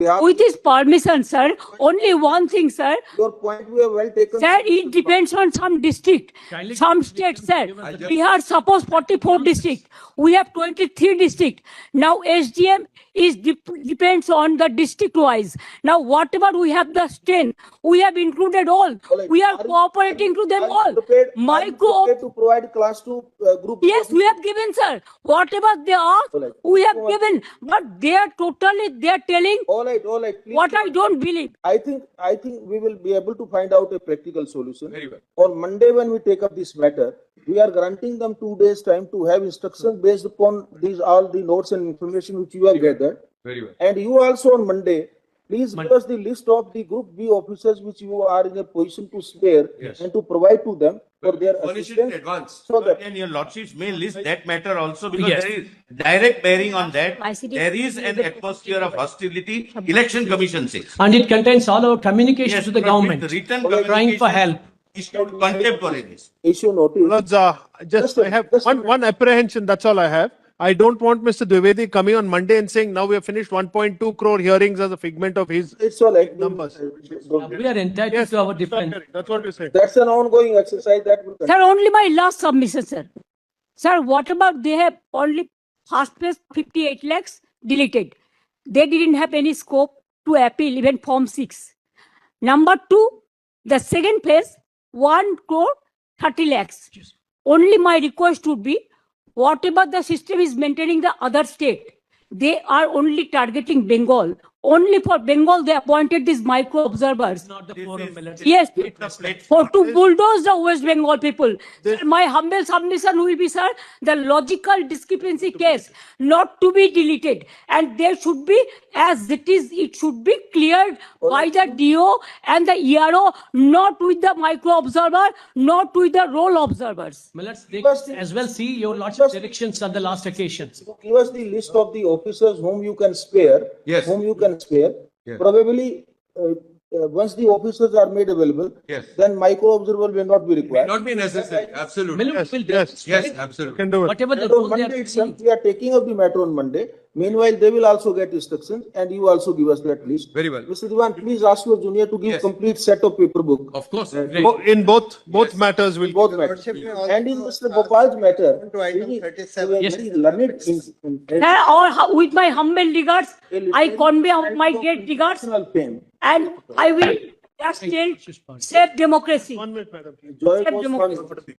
behalf. With his permission, sir, only one thing, sir. Your point we have well taken. Sir, it depends on some district, some states, sir. We have suppose 44 district. We have 23 district. Now SDM is depends on the district wise. Now whatever we have the strength, we have included all. Alright, We are are you- cooperating to them Are you all. prepared- are you Micro, prepared to provide class 2 group? yes, we have given, sir. Whatever they ask, Alright. we have given. But they are telling All right. Please what I don't believe. I think we will be able to find out a practical solution. Very well. On Monday, when we take up this matter, we are granting them 2 days time to have instructions based upon these all the notes and information which you have gathered. Very well. And you also on Monday, please give us the list of the Group B officers which you are in a position to spare Yes. and to provide to them for their Furnish it in assistance. advance. So that And your lordships may list that matter also because Yes. there is direct bearing on that. ICT There is an atmosphere of hostility. Election Commission says. And it contains all our communication Yes, to the but government, with written trying for help. issued contemporaneous. issue notice. Lords, I have one apprehension, that's all I have. I don't want Mr. Dwivedi coming on Monday and saying now we have finished 1.2 crore hearings as a figment of his. It's all right. Numbers. We are entitled to our defense. That's what you say. That's an ongoing exercise that will continue. Sir, only my last submission, sir. Sir, what about they have only first phase 58 lakhs deleted. They didn't have any scope to appeal even Form 6. Number 2, the second phase, 1 crore 30 lakhs. Only my request would be, whatever the system is maintaining the other state, they are only targeting Bengal. Only for Bengal, they appointed these micro observers. Not the forum, Millets. Yes, The platform. for to bulldoze the West Bengal people. Sir, my humble submission will be, sir, the logical discrepancy case not to be deleted, and there should be, as it is, it should be cleared by the DO and the ERO, not with the micro observer, not with the roll observers. Millets, they as well see your lordship's directions on the last occasion. Give us the list of the officers whom you can spare. Yes. Whom you can spare. Yes. Probably, once the officers are made available, Yes. then micro observer will not be May required. not be necessary. Absolutely. Millets will yes. Yes, absolutely. Can do it. whatever the And on role they Monday are itself, we are taking up the matter on Monday. Meanwhile, they will also get instructions and you also give us that list. Very well. Mr. Diwan, please ask your junior to give Yes. complete set of paper book. Of course. In both matters will. Both matters. And in Mr. Gopal's matter, To item very 37. Yes. very learned Sir, all with my humble regards, I convey my great regards, personal fame. and I will just tell, save democracy. One minute, madam. Joy Save was democracy. fun.